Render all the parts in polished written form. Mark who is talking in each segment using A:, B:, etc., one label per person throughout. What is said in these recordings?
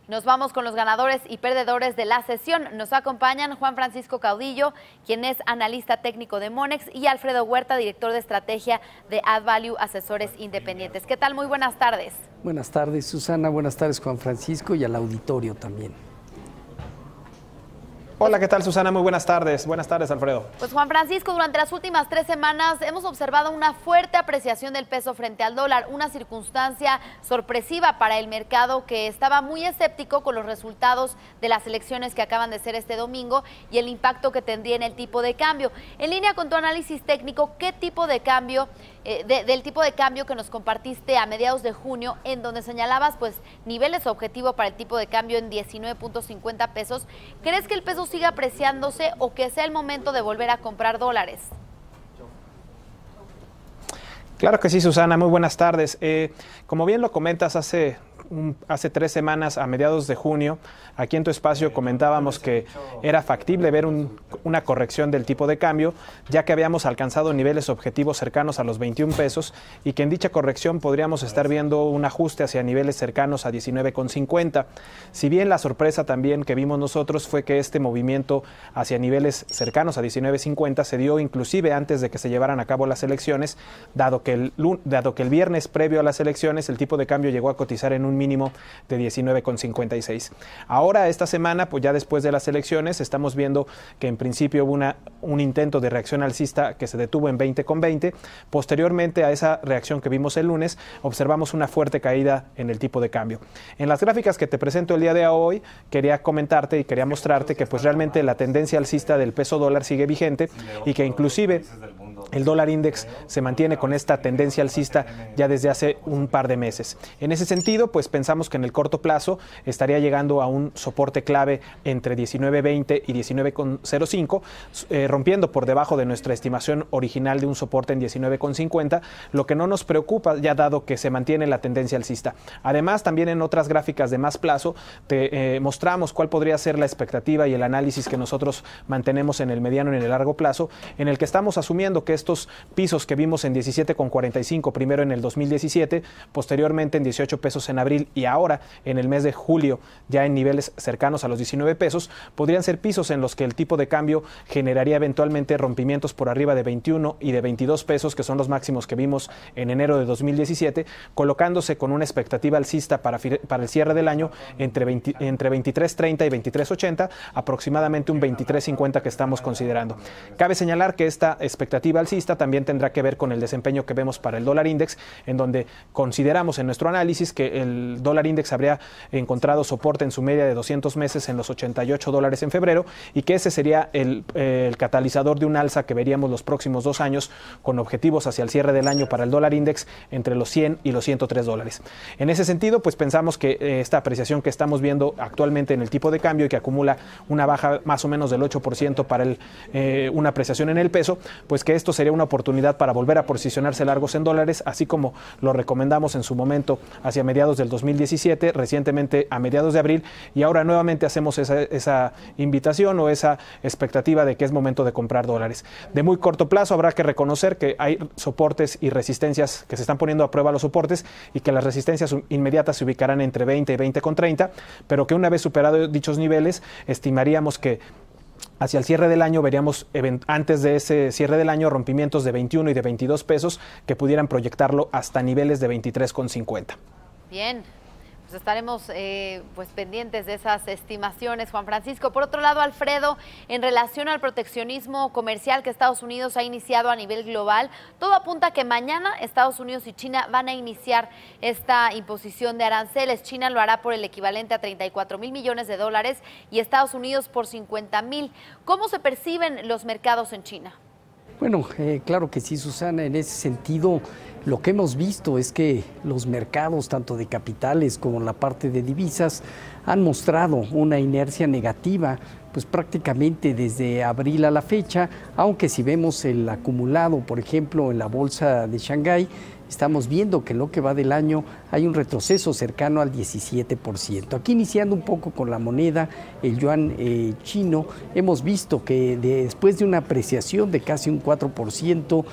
A: Nos vamos con los ganadores y perdedores de la sesión. Nos acompañan Juan Francisco Caudillo, quien es analista técnico de Monex, y Alfredo Huerta, director de estrategia de AdValue Asesores Independientes. ¿Qué tal? Muy buenas tardes.
B: Buenas tardes, Susana. Buenas tardes, Juan Francisco, y al auditorio también.
C: Hola, ¿qué tal, Susana? Muy buenas tardes. Buenas tardes, Alfredo.
A: Pues Juan Francisco, durante las últimas 3 semanas hemos observado una fuerte apreciación del peso frente al dólar, una circunstancia sorpresiva para el mercado que estaba muy escéptico con los resultados de las elecciones que acaban de ser este domingo y el impacto que tendría en el tipo de cambio. En línea con tu análisis técnico, ¿qué tipo de cambio, del tipo de cambio que nos compartiste a mediados de junio, en donde señalabas pues niveles objetivo para el tipo de cambio en 19.50 pesos, ¿crees que el peso siga apreciándose o que sea el momento de volver a comprar dólares?
C: Claro que sí, Susana, muy buenas tardes. Como bien lo comentas, hace 3 semanas, a mediados de junio, aquí en tu espacio comentábamos que era factible ver una corrección del tipo de cambio, ya que habíamos alcanzado niveles objetivos cercanos a los 21 pesos y que en dicha corrección podríamos estar viendo un ajuste hacia niveles cercanos a 19.50. Si bien la sorpresa también que vimos nosotros fue que este movimiento hacia niveles cercanos a 19.50 se dio inclusive antes de que se llevaran a cabo las elecciones, dado que el viernes previo a las elecciones el tipo de cambio llegó a cotizar en un mínimo de 19.56. Ahora, esta semana, pues ya después de las elecciones, estamos viendo que en principio hubo un intento de reacción alcista que se detuvo en 20.20. Posteriormente a esa reacción que vimos el lunes, observamos una fuerte caída en el tipo de cambio. En las gráficas que te presento el día de hoy, quería comentarte y quería mostrarte que pues realmente la tendencia alcista del peso dólar sigue vigente y que inclusive el dólar index se mantiene con esta tendencia alcista ya desde hace un par de meses. En ese sentido, pues pensamos que en el corto plazo estaría llegando a un soporte clave entre 19.20 y 19.05, rompiendo por debajo de nuestra estimación original de un soporte en 19.50, lo que no nos preocupa ya dado que se mantiene la tendencia alcista. Además, también en otras gráficas de más plazo te mostramos cuál podría ser la expectativa y el análisis que nosotros mantenemos en el mediano y en el largo plazo, en el que estamos asumiendo que estos pisos que vimos en 17.45 primero en el 2017, posteriormente en 18 pesos en abril y ahora en el mes de julio ya en niveles cercanos a los 19 pesos, podrían ser pisos en los que el tipo de cambio generaría eventualmente rompimientos por arriba de 21 y de 22 pesos, que son los máximos que vimos en enero de 2017, colocándose con una expectativa alcista para el cierre del año entre 23.30 y 23.80, aproximadamente un 23.50 que estamos considerando. Cabe señalar que esta expectativa alcista también tendrá que ver con el desempeño que vemos para el dólar index, en donde consideramos en nuestro análisis que el dólar index habría encontrado soporte en su media de 200 meses en los $88 en febrero y que ese sería el catalizador de un alza que veríamos los próximos 2 años con objetivos hacia el cierre del año para el dólar index entre los 100 y los $103. En ese sentido, pues pensamos que esta apreciación que estamos viendo actualmente en el tipo de cambio y que acumula una baja más o menos del 8% para una apreciación en el peso, pues que esto sería una oportunidad para volver a posicionarse largos en dólares, así como lo recomendamos en su momento hacia mediados del 2017, recientemente a mediados de abril, y ahora nuevamente hacemos esa invitación o esa expectativa de que es momento de comprar dólares. De muy corto plazo habrá que reconocer que hay soportes y resistencias que se están poniendo a prueba los soportes y que las resistencias inmediatas se ubicarán entre 20 y 20.30, pero que una vez superado dichos niveles, estimaríamos que hacia el cierre del año veríamos, antes de ese cierre del año, rompimientos de 21 y de 22 pesos que pudieran proyectarlo hasta niveles de 23.50.
A: Bien, pues estaremos pues pendientes de esas estimaciones, Juan Francisco. Por otro lado, Alfredo, en relación al proteccionismo comercial que Estados Unidos ha iniciado a nivel global, todo apunta a que mañana Estados Unidos y China van a iniciar esta imposición de aranceles. China lo hará por el equivalente a 34.000 millones de dólares y Estados Unidos por 50.000. ¿Cómo se perciben los mercados en China?
B: Bueno, claro que sí, Susana. En ese sentido, lo que hemos visto es que los mercados, tanto de capitales como la parte de divisas, han mostrado una inercia negativa, pues prácticamente desde abril a la fecha, aunque si vemos el acumulado, por ejemplo, en la bolsa de Shanghái, estamos viendo que en lo que va del año hay un retroceso cercano al 17%. Aquí iniciando un poco con la moneda, el yuan chino, hemos visto que después de una apreciación de casi un 4%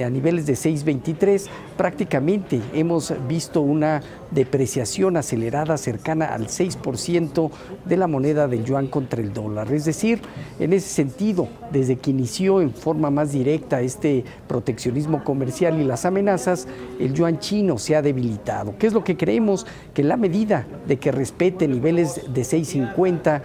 B: a niveles de 6.23, prácticamente hemos visto una depreciación acelerada cercana al 6% de la moneda del yuan contra el dólar. Es decir, en ese sentido, desde que inició en forma más directa este proteccionismo comercial y las amenazas, el yuan chino se ha debilitado. ¿Qué es lo que creemos? Que en la medida de que respete niveles de 6.50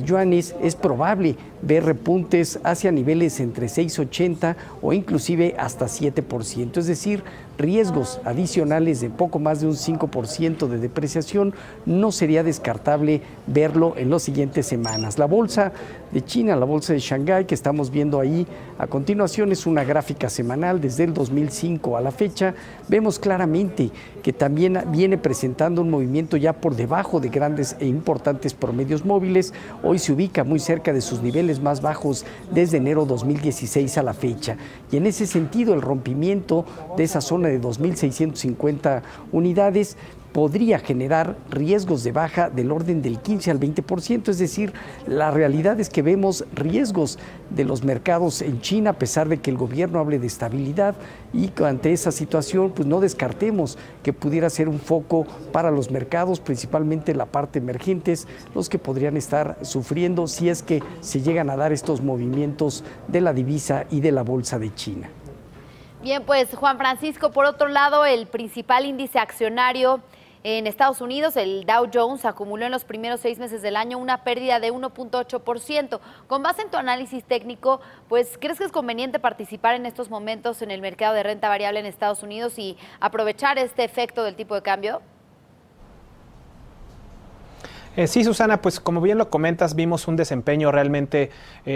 B: yuanes, es probable ver repuntes hacia niveles entre 6.80 o inclusive hasta 7%, es decir, riesgos adicionales de poco más de un 5% de depreciación. No sería descartable verlo en las siguientes semanas. La bolsa de China, la bolsa de Shanghái que estamos viendo ahí a continuación, es una gráfica semanal desde el 2005 a la fecha. Vemos claramente que también viene presentando un movimiento ya por debajo de grandes e importantes promedios móviles. Hoy se ubica muy cerca de sus niveles más bajos desde enero 2016 a la fecha. Y en ese sentido, el rompimiento de esa zona de 2.650 unidades podría generar riesgos de baja del orden del 15 al 20%, es decir, la realidad es que vemos riesgos de los mercados en China, a pesar de que el gobierno hable de estabilidad, y ante esa situación pues no descartemos que pudiera ser un foco para los mercados, principalmente la parte emergentes, los que podrían estar sufriendo si es que se llegan a dar estos movimientos de la divisa y de la bolsa de China.
A: Bien, pues Juan Francisco, por otro lado, el principal índice accionario en Estados Unidos, el Dow Jones, acumuló en los primeros 6 meses del año una pérdida de 1.8%. Con base en tu análisis técnico, pues, ¿crees que es conveniente participar en estos momentos en el mercado de renta variable en Estados Unidos y aprovechar este efecto del tipo de cambio?
C: Sí, Susana, pues como bien lo comentas, vimos un desempeño realmente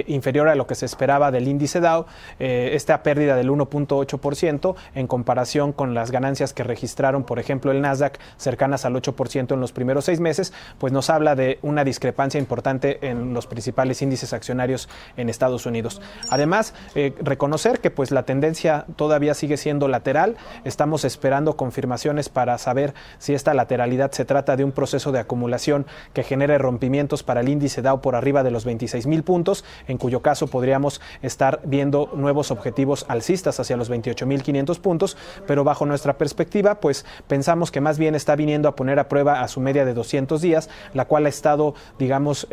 C: inferior a lo que se esperaba del índice Dow, esta pérdida del 1.8% en comparación con las ganancias que registraron, por ejemplo, el Nasdaq, cercanas al 8% en los primeros 6 meses, pues nos habla de una discrepancia importante en los principales índices accionarios en Estados Unidos. Además, reconocer que pues la tendencia todavía sigue siendo lateral, estamos esperando confirmaciones para saber si esta lateralidad se trata de un proceso de acumulación que genere rompimientos para el índice Dow por arriba de los 26,000 puntos, en cuyo caso podríamos estar viendo nuevos objetivos alcistas hacia los 28,500 puntos, pero bajo nuestra perspectiva, pues pensamos que más bien está viniendo a poner a prueba a su media de 200 días, la cual ha estado, digamos,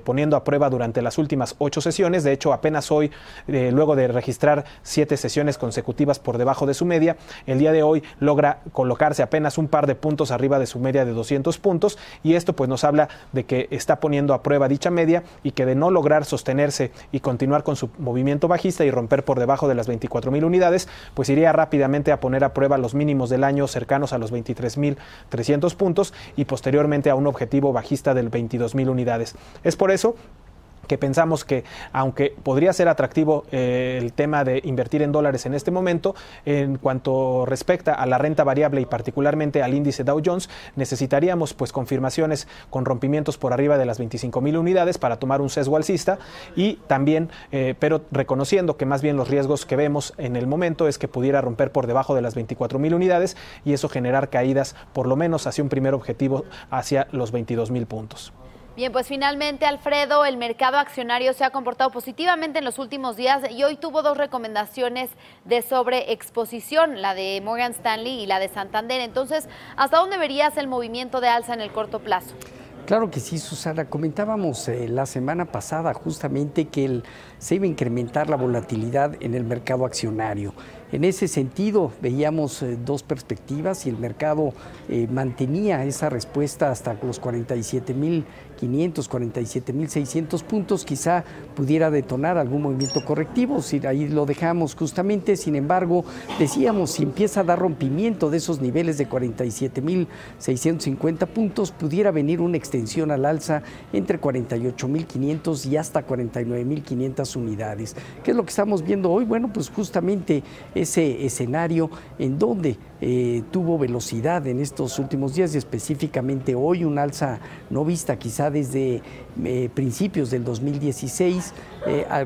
C: poniendo a prueba durante las últimas 8 sesiones. De hecho, apenas hoy, luego de registrar 7 sesiones consecutivas por debajo de su media, el día de hoy logra colocarse apenas un par de puntos arriba de su media de 200 puntos, y esto pues nos habla de que está poniendo a prueba dicha media y que de no lograr sostenerse y continuar con su movimiento bajista y romper por debajo de las 24,000 unidades, pues iría rápidamente a poner a prueba los mínimos del año cercanos a los 23,300 puntos y posteriormente a un objetivo bajista del 22,000 unidades. Es por eso que pensamos que, aunque podría ser atractivo el tema de invertir en dólares en este momento, en cuanto respecta a la renta variable y particularmente al índice Dow Jones, necesitaríamos pues confirmaciones con rompimientos por arriba de las 25,000 unidades para tomar un sesgo alcista, y también, pero reconociendo que más bien los riesgos que vemos en el momento es que pudiera romper por debajo de las 24,000 unidades y eso generar caídas por lo menos hacia un primer objetivo hacia los 22,000 puntos.
A: Bien, pues finalmente, Alfredo, el mercado accionario se ha comportado positivamente en los últimos días y hoy tuvo 2 recomendaciones de sobreexposición, la de Morgan Stanley y la de Santander. Entonces, ¿hasta dónde verías el movimiento de alza en el corto plazo?
B: Claro que sí, Susana. Comentábamos la semana pasada justamente que se iba a incrementar la volatilidad en el mercado accionario. En ese sentido, veíamos 2 perspectivas y el mercado mantenía esa respuesta hasta los 47,500, 47,600 puntos. Quizá pudiera detonar algún movimiento correctivo, si ahí lo dejamos justamente. Sin embargo, decíamos, si empieza a dar rompimiento de esos niveles de 47,650 puntos, pudiera venir una extensión al alza entre 48,500 y hasta 49,500 unidades. ¿Qué es lo que estamos viendo hoy? Bueno, pues justamente ese escenario en donde tuvo velocidad en estos últimos días y específicamente hoy un alza no vista quizá desde principios del 2016,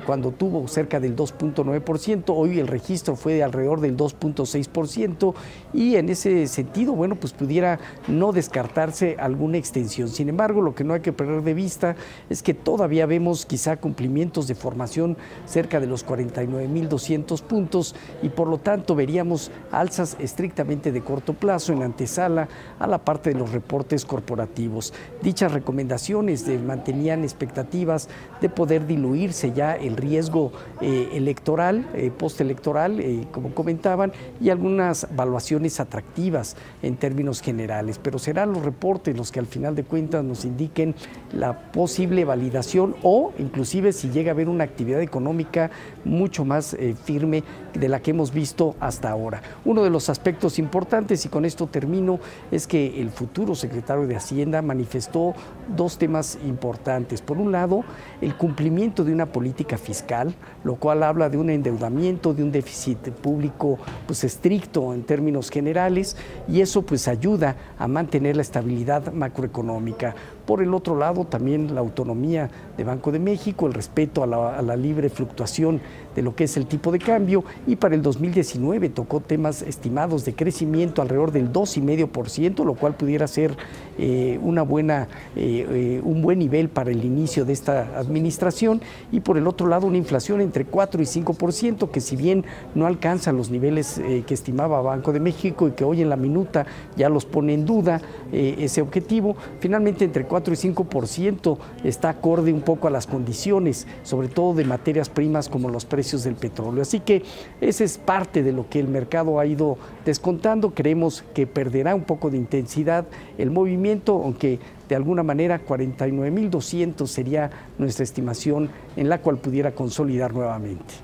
B: cuando tuvo cerca del 2.9%, hoy el registro fue de alrededor del 2.6% y en ese sentido, bueno, pues pudiera no descartarse alguna extensión. Sin embargo, lo que no hay que perder de vista es que todavía vemos quizá cumplimientos de formación cerca de los 49.200 puntos y por lo tanto veríamos alzas estrictamente de corto plazo en antesala a la parte de los reportes corporativos. Dichas recomendaciones mantenían expectativas de poder diluirse ya el riesgo electoral, postelectoral, como comentaban, y algunas valuaciones atractivas en términos generales, pero serán los reportes los que al final de cuentas nos indiquen la posible validación o inclusive si llega a haber una actividad económica mucho más firme de la que hemos visto hasta ahora. Uno de los aspectos importantes, y con esto termino, es que el futuro secretario de Hacienda manifestó dos temas importantes. Por un lado, el cumplimiento de una política fiscal, lo cual habla de un endeudamiento, de un déficit público pues estricto en términos generales, y eso pues ayuda a mantener la estabilidad macroeconómica. Por el otro lado, también la autonomía de Banco de México, el respeto a la libre fluctuación de lo que es el tipo de cambio, y para el 2019 tocó temas estimados de crecimiento alrededor del 2,5%, lo cual pudiera ser un buen nivel para el inicio de esta administración, y por el otro lado una inflación entre 4 y 5%, que si bien no alcanza los niveles que estimaba Banco de México y que hoy en la minuta ya los pone en duda ese objetivo, finalmente entre 4 y 5% está acorde un poco a las condiciones, sobre todo de materias primas como los precios del petróleo. Así que esa es parte de lo que el mercado ha ido descontando. Creemos que perderá un poco de intensidad el movimiento, aunque de alguna manera 49.200 sería nuestra estimación en la cual pudiera consolidar nuevamente.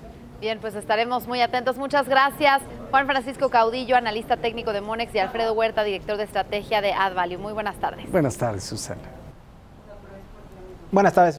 A: Bien, pues estaremos muy atentos. Muchas gracias, Juan Francisco Caudillo, analista técnico de Monex, y Alfredo Huerta, director de estrategia de AddValue. Muy buenas tardes.
B: Buenas tardes, Susana.
C: Buenas tardes.